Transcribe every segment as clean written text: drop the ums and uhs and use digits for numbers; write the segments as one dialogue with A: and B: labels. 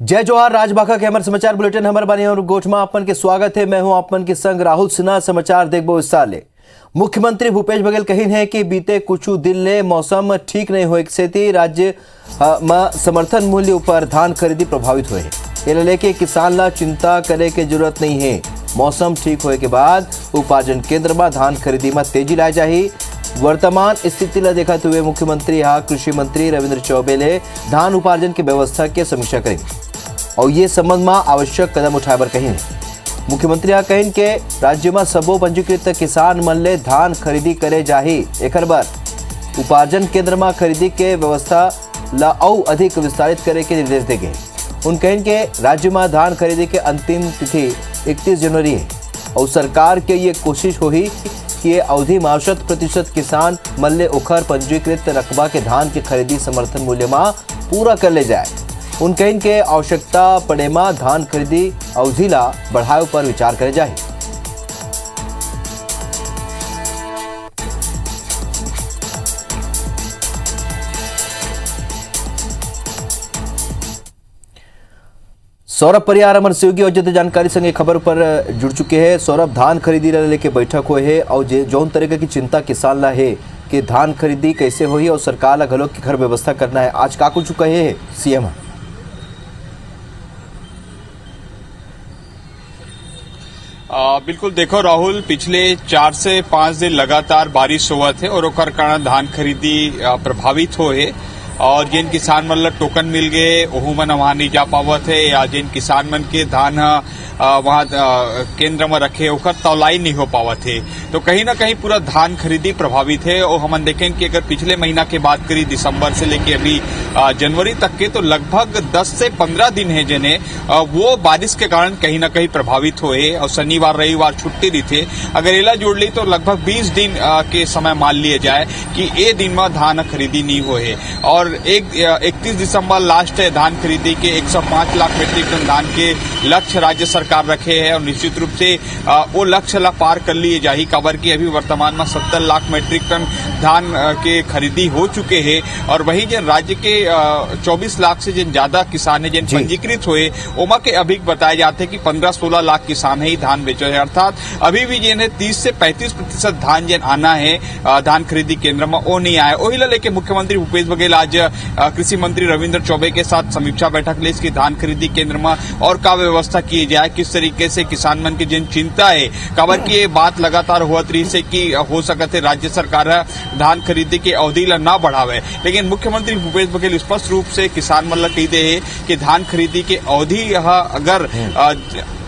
A: जय जोहार राजबाखा के हमारे समाचार बुलेटिन हमारे बने और गोठमा अपन के स्वागत है। मैं हूं अपन के संग राहुल सिन्हा। समाचार देखबो विस्तार ले। मुख्यमंत्री भूपेश बघेल कहिन है कि बीते कुछ दिन ले मौसम ठीक नहीं होए से राज्य में समर्थन मूल्य ऊपर धान खरीदी प्रभावित हुए है। ये लेके किसान ला चिंता करे के जरूरत नहीं है। मौसम ठीक होए के बाद उपार्जन केंद्र में धान खरीदी में तेजी लाई जाही। वर्तमान स्थिति ला देखते हुए मुख्यमंत्री यहाँ कृषि मंत्री रविंद्र चौबे ने धान उपार्जन की व्यवस्था की समीक्षा करी और ये संबंध में आवश्यक कदम उठाए बर कही। मुख्यमंत्री यहाँ कहिन के राज्य में सबो पंजीकृत किसान मन ले धान खरीदी करे जाही। एकर बर उपार्जन केंद्र में खरीदी के व्यवस्था ला और अधिक विस्तारित करे के निर्देश दे गए। उन कहिन के राज्य में धान खरीदी के अंतिम तिथि 31 जनवरी है और सरकार के ये कोशिश होही कि ये अवधि में 60% किसान मन ले ओखर पंजीकृत रकबा के धान की खरीदी समर्थन मूल्य में पूरा कर ले जाए। उन कहिन के आवश्यकता पड़े में धान खरीदी अवधि ला बढ़ाए पर विचार करे जाए। सौरभ परियार अमर सहयोगी और जितने जानकारी संगे खबर पर जुड़ चुके हैं। सौरभ, धान खरीदी लेके बैठक हुए है और जौन तरीके की चिंता किसान ला है कि धान खरीदी कैसे हुई और सरकार ला घलोक की घर व्यवस्था करना है, आज का कुछ कहे है सीएम?
B: बिल्कुल देखो राहुल, पिछले 4 से 5 दिन लगातार बारिश हुआ थे और ओकर कारण धान खरीदी प्रभावित हुए और जिन किसान मन ला टोकन मिल गए ओहू मन वहां नहीं जा पावत है या जिन किसान मन के धान वहां केंद्र में रखे ओकर तौलाई नहीं हो पावत है। तो कहीं ना कहीं पूरा धान खरीदी प्रभावित है। और हम देखें कि अगर पिछले महीना की बात करी दिसंबर से लेके अभी जनवरी तक के, तो लगभग 10 से 15 दिन है जिन्हें वो बारिश के कारण कहीं ना कहीं प्रभावित हुए और शनिवार रविवार छुट्टी दी थे। अगर एला जोड़ ली तो लगभग 20 दिन के समय मान लिए जाए कि ये दिन में धान खरीदी नहीं हुए। और 31 दिसंबर लास्ट है धान खरीदी के 105 लाख मीट्रिक टन धान के लक्ष्य राज्य सरकार रखे हैं और निश्चित रूप से वो लक्ष्य ला पार कर लिए जाही। खबर की अभी वर्तमान में 70 लाख मीट्रिक टन धान के खरीदी हो चुके हैं और वही जिन राज्य के 24 लाख से जिन ज्यादा किसान है जिन पंजीकृत हुए ओमा के अभी बताए जाते हैं कि 15-16 लाख किसान है धान बेचे हैं। अर्थात अभी भी जिन्हें 30 से 35% धान जिन आना है धान खरीदी केंद्र में वो नहीं आया। वही लेके मुख्यमंत्री भूपेश बघेल आज कृषि मंत्री रविंद्र चौबे के साथ समीक्षा बैठक ले इसकी धान खरीदी केंद्र में और का व्यवस्था की जाए, किस तरीके से किसान मन की जिन चिंता है। खबर की ये बात लगातार होत रही से कि हो सकते है राज्य सरकार धान खरीदी की अवधि ला ना बढ़ावे, लेकिन मुख्यमंत्री भूपेश बघेल स्पष्ट रूप से किसान मन ला कही दे है कि धान खरीदी की अवधि अगर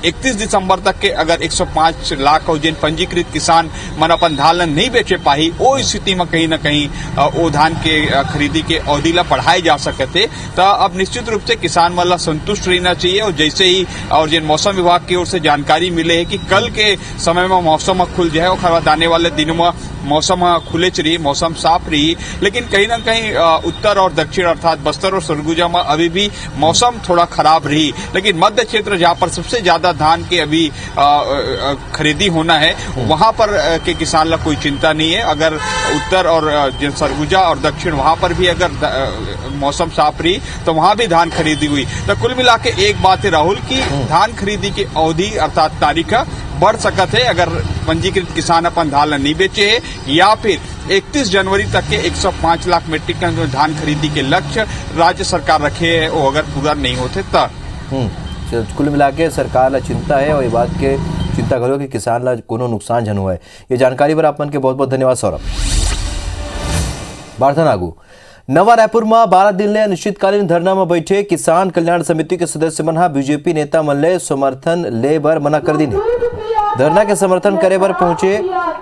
B: 31 दिसंबर तक के अगर 105 लाख और जिन पंजीकृत किसान मन अपन धान नहीं बेचे पाही वो स्थिति में कहीं न कहीं वो धान के खरीदी के अवधि ला बढ़ाए जा सकते। तो अब निश्चित रूप से किसान मन ला संतुष्ट रहना चाहिए और जैसे ही और जिन मौसम विभाग की ओर से जानकारी मिले है कि कल के समय में मौसम खुल जाए और आने वाले दिनों में मौसम खुले रही, मौसम साफ रही, लेकिन कहीं ना कहीं उत्तर और दक्षिण अर्थात बस्तर और सरगुजा में अभी भी मौसम थोड़ा खराब रही। लेकिन मध्य क्षेत्र जहां पर सबसे ज्यादा धान के अभी खरीदी होना है वहां पर के किसान ला कोई चिंता नहीं है। अगर उत्तर और सरगुजा और दक्षिण वहां पर भी अगर मौसम साफ रही तो वहां भी धान खरीदी हुई। तो कुल मिला के एक बात है राहुल की धान खरीदी की अवधि अर्थात तारीख बढ़ सकत है अगर पंजीकृत किसान अपन धान नहीं बेचे है या फिर 31 जनवरी तक के 105 लाख मीट्रिक टन जो धान खरीदी के लक्ष्य राज्य सरकार रखे है वो अगर पूरा नहीं होते तब।
A: कुल मिला के सरकार ला चिंता है और ये बात के चिंता करो कि किसान ला कोनो नुकसान जन हुआ है। ये जानकारी पर अपन के बहुत बहुत धन्यवाद सौरभ। बारथन आगू नवा रायपुर में 12 दिन ले अनिश्चितकालीन धरना में बैठे किसान कल्याण समिति के सदस्य मन बीजेपी नेता मन ले समर्थन ले बर मना कर दी। धरना के समर्थन करे बर पहुंचे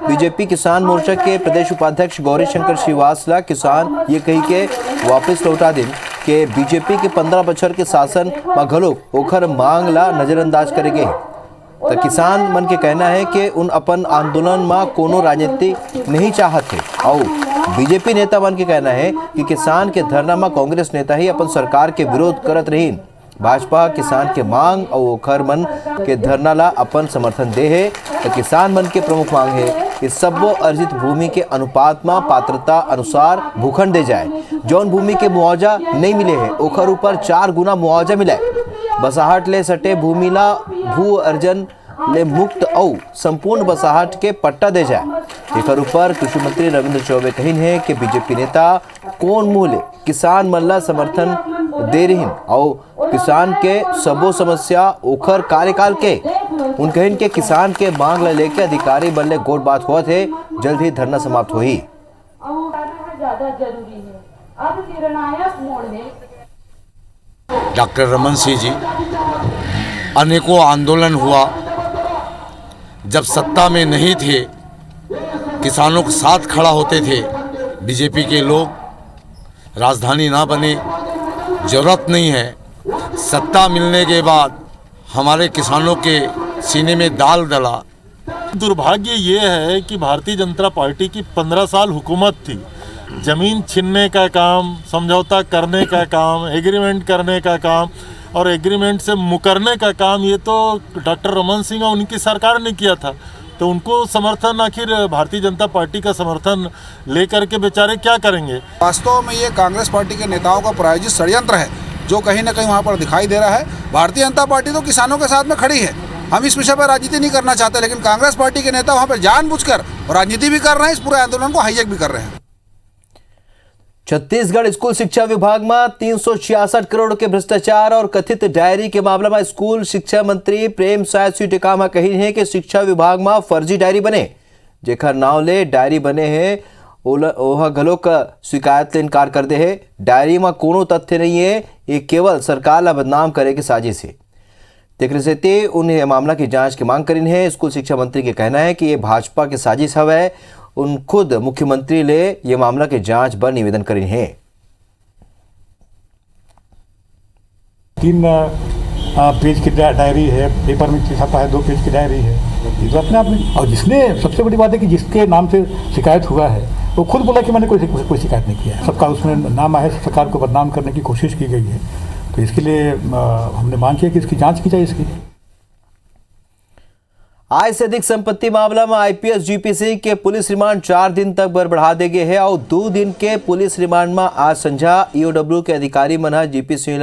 A: बीजेपी किसान मोर्चा के प्रदेश उपाध्यक्ष गौरी शंकर श्रीवास्तव किसान ये कही के वापस लौटा दिन के बीजेपी के 15 बछर के शासन में घलोक ओखर मांग ला नजरअंदाज करेगे। तो किसान मन के कहना है कि उन अपन आंदोलन में कोनो राजनीति नहीं चाहते और बीजेपी नेता मन के कहना है कि किसान के धरना में कांग्रेस नेता ही अपन सरकार के विरोध करत रही। भाजपा किसान के मांग और ओखर मन के धरना ला अपन समर्थन दे है। तो किसान मन के प्रमुख मांग है कि सबो अर्जित भूमि के अनुपात में पात्रता अनुसार भूखंड दे जाए। जौन भूमि के मुआवजा नहीं मिले है ओखर ऊपर 4 गुना मुआवजा मिले। बसाहट ले सटे भूमिला भू अर्जन ले मुक्त औ संपूर्ण बसाहट के पट्टा दे जाए। एकर ऊपर कृषि मंत्री रविंद्र चौबे कहिन है कि बीजेपी नेता कौन मुँह ले किसान मन ला समर्थन दे रहीन और किसान के सबो समस्या ओखर कार्यकाल के उन कहिन के किसान के मांग ला लेके अधिकारी बल्ले गोट बात हुआ थे, जल्द ही धरना समाप्त हुई।
C: ज्यादा जरूरी है, अब निर्णायक मोड़ है।
D: डॉक्टर रमन सिंह जी, अनेकों आंदोलन हुआ, जब सत्ता में नहीं थे किसानों के साथ खड़ा होते थे बीजेपी के लोग। राजधानी ना बने, जरूरत नहीं है। सत्ता मिलने के बाद हमारे किसानों के सीने में दाल डला।
E: दुर्भाग्य ये है कि भारतीय जनता पार्टी की 15 साल हुकूमत थी। जमीन छीनने का काम, समझौता करने का काम, एग्रीमेंट करने का काम और एग्रीमेंट से मुकरने का काम, ये तो डॉक्टर रमन सिंह और उनकी सरकार ने किया था। तो उनको समर्थन, आखिर भारतीय जनता पार्टी का समर्थन लेकर के बेचारे क्या करेंगे।
F: वास्तव में ये कांग्रेस पार्टी के नेताओं का प्रायोजित षड्यंत्र है जो कहीं ना कहीं वहाँ पर दिखाई दे रहा है। भारतीय जनता पार्टी तो किसानों के साथ में खड़ी है, हम इस विषय पर राजनीति नहीं करना चाहते, लेकिन कांग्रेस पार्टी के नेता वहाँ पर जानबूझकर राजनीति भी कर रहे हैं, इस पूरे आंदोलन को हाईजैक भी कर रहे हैं।
A: छत्तीसगढ़ स्कूल शिक्षा विभाग में 366 करोड़ के भ्रष्टाचार और कथित डायरी के मामला में स्कूल शिक्षा मंत्री प्रेम साय सिंह टेकाम कही है कि शिक्षा विभाग में फर्जी डायरी बने, जेकर नाव ले डायरी बने हैं ओह घलो का शिकायत ले इनकार कर दे है। डायरी में कोनो तथ्य नहीं है, ये केवल सरकार ला बदनाम करे की साजिश है। तेकरे सेते उन्हें मामला की जांच की मांग करी है। स्कूल शिक्षा मंत्री के कहना है कि ये भाजपा की साजिश हवे। उन खुद मुख्यमंत्री ले ये मामला के जांच पर निवेदन करी है।
G: 3 पेज की डायरी है, पेपर में छपा है 2 पेज की डायरी है, ये तो अपने आप में। और जिसने, सबसे बड़ी बात है कि जिसके नाम से शिकायत हुआ है वो खुद बोला कि मैंने कोई शिकायत नहीं किया है। सबका उसमें नाम आया, सरकार को बदनाम करने की कोशिश की गई है। तो इसके लिए हमने मांग किया कि इसकी जांच की जाए। इसकी
A: आय से अधिक संपत्ति मामला में आईपीएस जीपीसी के पुलिस रिमांड 4 दिन तक बढ़ा दे गए है और 2 दिन के पुलिस रिमांड में आज संझा ईओडब्ल्यू के अधिकारी मन जीपीसी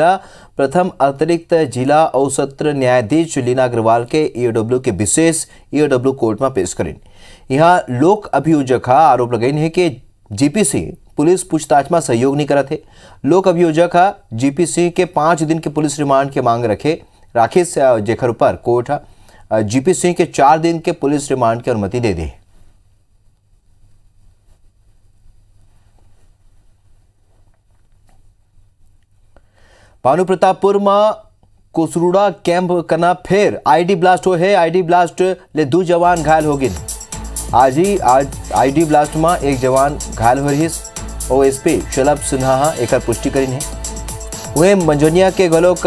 A: प्रथम अतिरिक्त जिला और सत्र न्यायाधीश लीना अग्रवाल के ईओडब्ल्यू के विशेष ईओडब्ल्यू कोर्ट में पेश करें। यहाँ लोक अभियोजक आरोप लगाइन है कि जीपीसी पुलिस पूछताछ में सहयोग नहीं करते। लोक अभियोजक जीपीसी के 5 दिन के पुलिस रिमांड के मांग राखे जेकर ऊपर कोर्ट जीपीसी के 4 दिन के पुलिस रिमांड की अनुमति दे दी। भानु प्रतापपुर में कुसरुड़ा कैंप कना फिर आईडी ब्लास्ट हो है। आईडी ब्लास्ट ले 2 जवान घायल हो गए। आज आईडी ब्लास्ट में एक जवान घायल हो रही। ओएसपी शलभ सिन्हा एक पुष्टि करी है। वह मंजोनिया के गलोक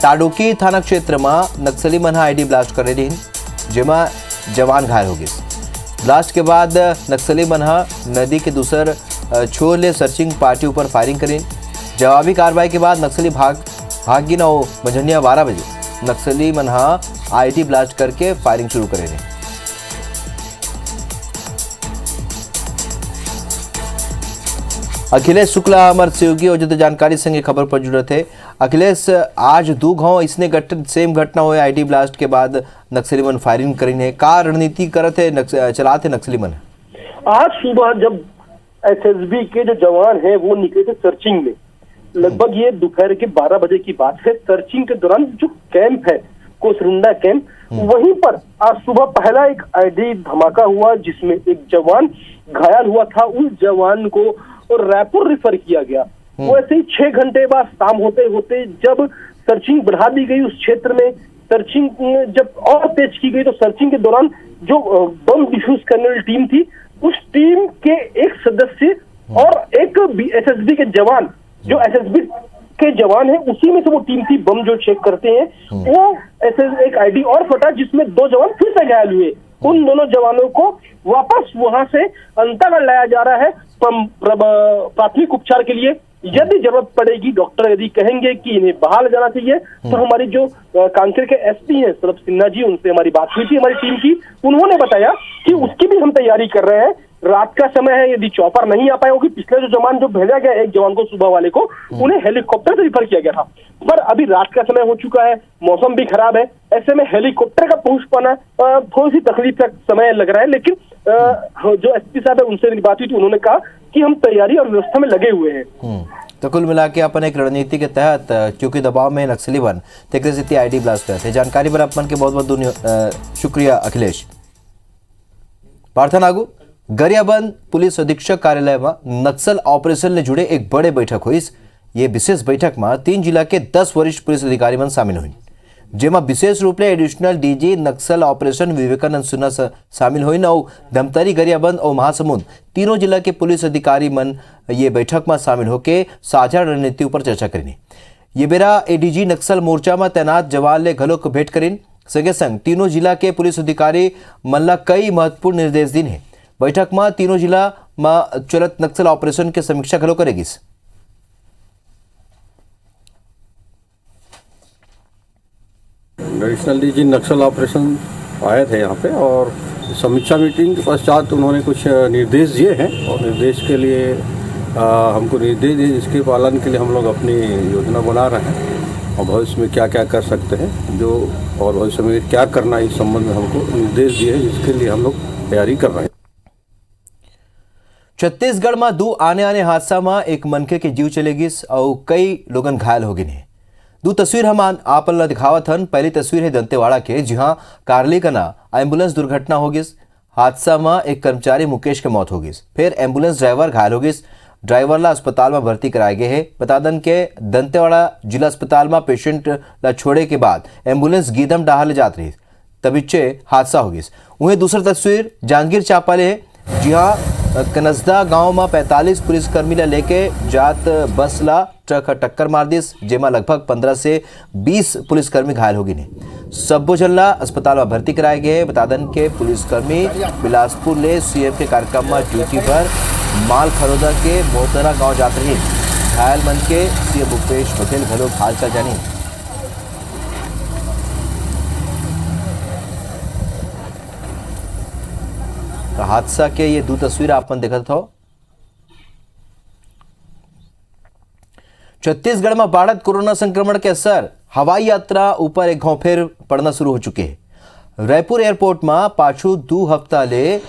A: ताडोकी थाना क्षेत्र में नक्सली मन आईडी ब्लास्ट कर रही, जेमा जवान घायल हो गए। ब्लास्ट के बाद नक्सली मन नदी के दूसर छोर ले सर्चिंग पार्टी ऊपर फायरिंग करी। जवाबी कार्रवाई के बाद नक्सली भागी न मंझनिया 12 बजे नक्सली मन आईडी ब्लास्ट करके फायरिंग शुरू करे रहे। अखिलेश शुक्ला हमारे सहयोगी और जो जानकारी संगे खबर पर जुड़े थे। अखिलेश, आज 2 गांव इसने सेम घटना हुए आईडी ब्लास्ट के बाद नक्सली मन फायरिंग करीने का रणनीति करते चलाते नक्सली मन।
H: आज सुबह जब एसएसबी के जो जवान हैं वो निकले थे सर्चिंग में, लगभग ये दोपहर के 12 बजे की बात है। सर्चिंग के दौरान जो कैंप है कोसरुंडा कैंप, वहीं पर आज सुबह पहला एक आईडी धमाका हुआ जिसमें एक जवान घायल हुआ था। उस जवान को रायपुर रेफर किया गया। वो ऐसे ही 6 घंटे बाद शाम होते होते जब सर्चिंग बढ़ा दी गई उस क्षेत्र में, सर्चिंग जब और तेज की गई तो सर्चिंग के दौरान जो बम डिफ्यूज करने वाली टीम थी उस टीम के एक सदस्य और एक एसएसबी के जवान, जो एसएसबी के जवान है उसी में से वो टीम थी बम जो चेक करते हैं, वो एक आईडी और फटा जिसमें 2 जवान फिर से घायल हुए। उन दोनों जवानों को वापस वहां से अंतरगढ़ लाया जा रहा है प्राथमिक उपचार के लिए। यदि जरूरत पड़ेगी, डॉक्टर यदि कहेंगे कि इन्हें बहाल जाना चाहिए, तो हमारी जो कांकेर के एसपी हैं शलभ सिन्हा जी, उनसे हमारी बात हुई थी हमारी टीम की। उन्होंने बताया कि उसकी भी हम तैयारी कर रहे हैं रात का समय है, यदि चॉपर नहीं आ पाए, क्योंकि पिछले जो जवान जो भेजा गया एक जवान को सुबह वाले को, उन्हें हेलीकॉप्टर से रिफर किया गया था, पर अभी रात का समय हो चुका है, मौसम भी खराब है, ऐसे में हेलीकॉप्टर का पहुंच पाना थोड़ी सी तकलीफ का समय लग रहा है। लेकिन जो एसपी साहब है उनसे मेरी बात हुई थी, उन्होंने कहा कि हम तैयारी और व्यवस्था में लगे हुए हैं।
A: तो कुल मिला के अपन एक रणनीति के तहत क्योंकि दबाव में नक्सली बन तेकरे स्थिति आईडी ब्लास्ट करते जानकारी पर अपन के बहुत बहुत शुक्रिया अखिलेश। पार्थन आगू गरियाबंद पुलिस अधीक्षक कार्यालय में नक्सल ऑपरेशन ने जुड़े एक बड़े बैठक हुई। ये विशेष बैठक में 3 जिला के 10 वरिष्ठ पुलिस अधिकारी मन शामिल हुई, जेमा विशेष रूप से एडिशनल डीजी नक्सल ऑपरेशन विवेकानंद सिन्हा शामिल हुई और धमतरी गरियाबंद और महासमुंद तीनों जिला के पुलिस अधिकारी मन ये बैठक में शामिल होकर साझा रणनीति पर चर्चा करेंगे। ये बेरा एडीजी नक्सल मोर्चा में तैनात जवान ले घलोक भेंट करीन संगे संग तीनों जिला के पुलिस अधिकारी मन ला कई महत्वपूर्ण निर्देश दिन है। बैठक में तीनों जिला में चलत नक्सल ऑपरेशन के समीक्षा घलो करेगी।
I: एडिशनल डीजी नक्सल ऑपरेशन आए थे यहाँ पे और समीक्षा मीटिंग के पश्चात उन्होंने कुछ निर्देश दिए हैं और निर्देश के लिए हमको निर्देश दिए, जिसके पालन के लिए हम लोग अपनी योजना बना रहे हैं और भविष्य में क्या क्या कर सकते हैं जो और भविष्य में क्या करना इस संबंध में हमको निर्देश दिए हैं, जिसके लिए हम लोग तैयारी कर रहे हैं।
A: छत्तीसगढ़ में 2 आने हादसा में एक मनखे के जीव चले गिस और कई लोगन घायल हो गए। 2 तस्वीर हम आप ला दिखावत हन। पहली तस्वीर है दंतेवाड़ा के, जहां कारली कना एम्बुलेंस दुर्घटना हो गई। हादसा में एक कर्मचारी मुकेश की मौत हो गई, फिर एम्बुलेंस ड्राइवर घायल हो गई। ड्राइवर ला अस्पताल में भर्ती कराए गए है। बता दन के दंतेवाड़ा जिला अस्पताल में पेशेंट ला छोड़े के बाद एम्बुलेंस गीदम डाहा ले जात रही, तबिच्चे हादसा हो गई। वहीं दूसरी तस्वीर जांजगीर चांपा ले है, जहाँ कनजदा गांव में 45 पुलिसकर्मी ला लेके जात बस ला ट्रक टक्कर मार दिस, जेमा लगभग 15 से 20 पुलिसकर्मी घायल हो गए। सब्बो जन ला अस्पताल में भर्ती कराए गए। बता दन के पुलिसकर्मी बिलासपुर ले सीएम के कार्यक्रम में ड्यूटी पर माल खरोदा के मोतरा गांव जात रहे। घायल मन के सीएम भूपेश बघेल घलो हालचाल जानी। हादसा के ये 2 तस्वीर आपन देखत हो। छत्तीसगढ़ में बढ़त कोरोना संक्रमण के असर हवाई यात्रा ऊपर एक घाव फेर पड़ना शुरू हो चुके हैं। रायपुर एयरपोर्ट में पाछू 2 हफ्ता ले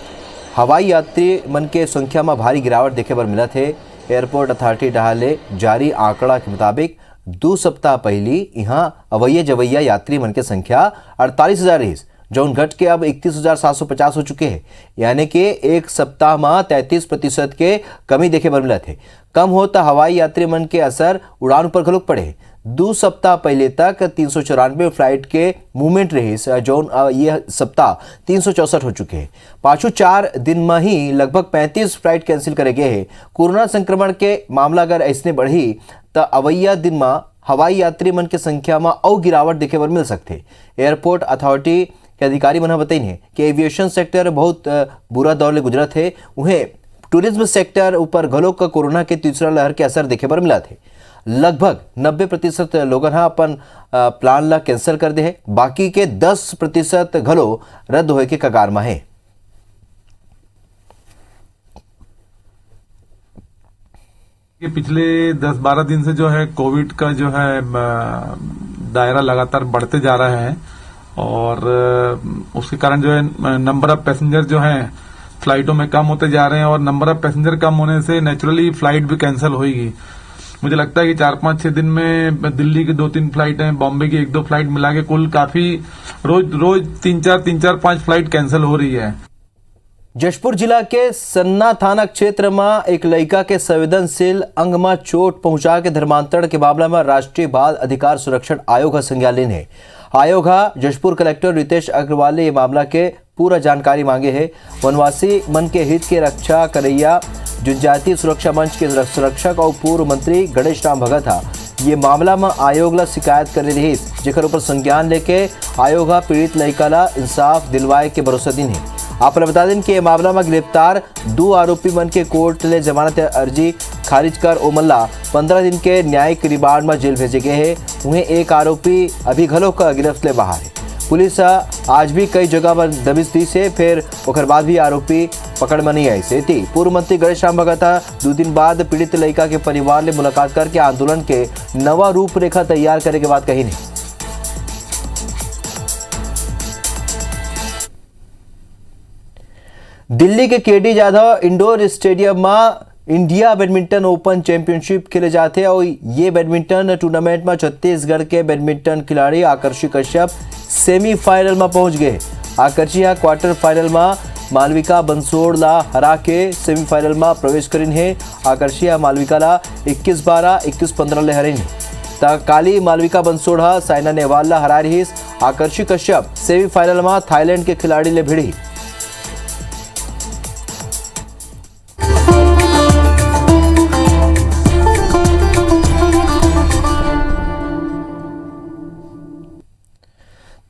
A: हवाई यात्री मन के संख्या में भारी गिरावट देखे पर मिला थे। एयरपोर्ट अथॉरिटी डहाले जारी आंकड़ा के मुताबिक 2 सप्ताह पहली यहाँ अवैया जवैया यात्री मन के संख्या 48,000 रही, जौन घट के अब 31,750 हो चुके हैं। यानी कि एक सप्ताह में 33% के कमी देखे पर मिला थे। कम होता हवाई यात्री मन के असर उड़ान पर घलोक पड़े। 2 सप्ताह पहले तक 394 फ्लाइट के मूवमेंट रही, जौन ये सप्ताह 364 हो चुके हैं। पाछू 4 दिन में ही लगभग 35 फ्लाइट कैंसिल करे गए हैं। कोरोना संक्रमण के मामला अगर ऐसने बढ़ी तो अवैया दिन में हवाई यात्री मन के संख्या में और गिरावट देखे पर मिल सकते। एयरपोर्ट अथॉरिटी के अधिकारी मन बताइए कि एविएशन सेक्टर बहुत बुरा दौर ले गुजरत है। उन्हें टूरिज्म सेक्टर ऊपर घलो का कोरोना के तीसरा लहर के असर देखे पर मिला थे। लगभग 90% लोगन हा अपन प्लान ला कैंसिल कर दे है, बाकी के 10% घलो रद्द होए के कगार में है।
J: पिछले 10-12 दिन से जो है कोविड का जो है दायरा लगातार बढ़ते जा रहा है और उसके कारण जो है नंबर ऑफ पैसेंजर जो है फ्लाइटों में कम होते जा रहे हैं और नंबर ऑफ पैसेंजर कम होने से नेचुरली फ्लाइट भी कैंसिल होगी। मुझे लगता है कि 4-5-6 दिन में दिल्ली की 2-3 फ्लाइट हैं, बॉम्बे की 1-2 फ्लाइट मिला के कुल काफी रोज 3-4-5 फ्लाइट कैंसिल हो रही है।
A: जशपुर जिला के सन्ना थाना क्षेत्र में एक लड़का के संवेदनशील अंग में चोट पहुंचा के धर्मांतरण के मामला में राष्ट्रीय बाल अधिकार संरक्षण आयोग का संज्ञान लेने आयोग जशपुर कलेक्टर रितेश अग्रवाल ने यह मामला के पूरा जानकारी मांगे है। वनवासी मन के हित के रक्षा करैया जनजातीय सुरक्षा मंच के संरक्षक और पूर्व मंत्री गणेश राम भगत ये मामला में आयोग ला शिकायत कर रही, जेकर ऊपर संज्ञान लेके आयोग पीड़ित लड़का ला इंसाफ दिलवाए के भरोसा दिन है। आप बता दें कि मामला में गिरफ्तार 2 आरोपी मन के कोर्ट ले जमानत अर्जी खारिज कर ओमल्ला 15 दिन के न्यायिक रिमांड में जेल भेजे गए हैं। उन्हें एक आरोपी अभी घलों का गिरफ्त ले बाहर है। पुलिस आज भी कई जगह पर दबिश दी से फिर ओकर बाद भी आरोपी पकड़ में नहीं आई से थी। पूर्व मंत्री गणेश राम भगता 2 दिन बाद पीड़ित लड़का के परिवार ने मुलाकात करके आंदोलन के नवा रूपरेखा तैयार करे के बात कही नहीं। दिल्ली के केडी जाधव इंडोर स्टेडियम में इंडिया बैडमिंटन ओपन चैंपियनशिप खेले जाते और ये बैडमिंटन टूर्नामेंट में छत्तीसगढ़ के बैडमिंटन खिलाड़ी आकर्षि कश्यप सेमीफाइनल में पहुंच गए। आकर्षि क्वार्टर फाइनल में मालविका बंसोड़ला हरा के सेमीफाइनल में प्रवेश करीन है। आकर्षि मालविका ला 21-12, 21-15 ले हरीन। काली मालविका बंसोड़ा साइना नेहवाल ला हरा रही। आकर्षि कश्यप सेमीफाइनल में थाईलैंड के खिलाड़ी ले भिड़ी।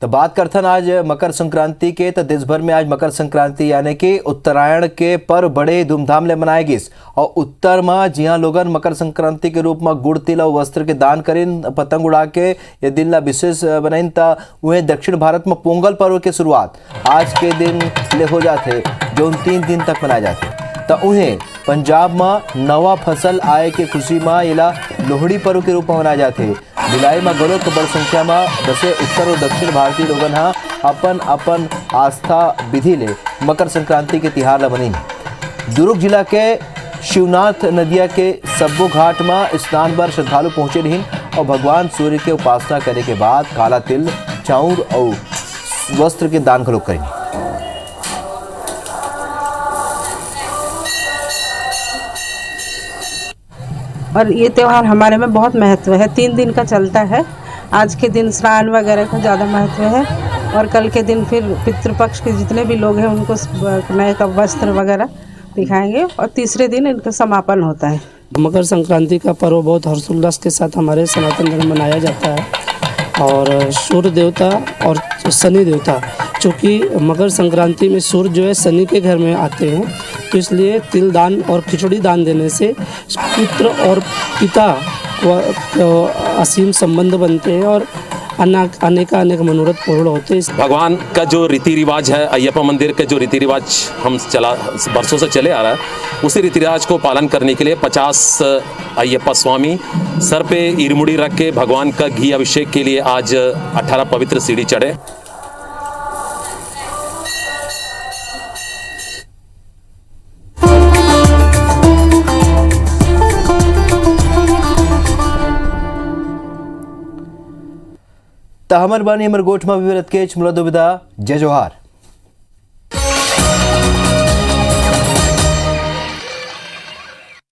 A: तो बात करथन आज मकर संक्रांति के। तो देश भर में आज मकर संक्रांति यानी कि उत्तरायण के पर्व बड़े धूमधाम ले मनाए गिस। और उत्तर में जिया लोगन मकर संक्रांति के रूप में गुड़ तिल और वस्त्र के दान करें, पतंग उड़ा के ये दिन ला विशेष बनाइन। तो वह दक्षिण भारत में पोंगल पर्व के शुरुआत आज के दिन ले हो जाते जो 3 दिन तक मनाए जाते। तो उन्हें पंजाब में नवा फसल आए के खुशी में ये लोहड़ी पर्व के रूप में मनाए जाते। भिलाई में गौरव के बड़ संख्या में दसे उत्तर और दक्षिण भारतीय लोगन अपन अपन आस्था विधि ले मकर संक्रांति के तिहार ला मनीन। दुर्ग जिला के शिवनाथ नदिया के सब्बो घाट में स्नान बर श्रद्धालु पहुंचे रहीन और भगवान सूर्य के उपासना करे के बाद काला तिल, चाउर और वस्त्र के दान खरोग करें।
K: और ये त्यौहार हमारे में बहुत महत्व है। 3 दिन का चलता है। आज के दिन स्नान वगैरह का ज़्यादा महत्व है और कल के दिन फिर पितृपक्ष के जितने भी लोग हैं उनको नए का वस्त्र वगैरह दिखाएंगे और तीसरे दिन इनका समापन होता है।
L: मकर संक्रांति का पर्व बहुत हर्षोल्लास के साथ हमारे सनातन धर्म में मनाया जाता है। और सूर्य देवता और शनि देवता, चूँकि मकर संक्रांति में सूर्य जो है शनि के घर में आते हैं, तो इसलिए तिल दान और खिचड़ी दान देने से पुत्र और पिता को असीम संबंध बनते हैं और अनेक मनोरथ पूर्ण होते हैं।
M: भगवान का जो रीति रिवाज है, अय्यप्पा मंदिर के जो रीति रिवाज हम बरसों से चले आ रहा है, उसी रीति रिवाज को पालन करने के लिए 50 अय्यप्पा स्वामी सर पे इरमुड़ी रख के भगवान का घी अभिषेक के लिए आज 18 पवित्र सीढ़ी चढ़े।
A: हमर बानी हमर गोठ में विवरत के चमला दुविधा जय जोहार।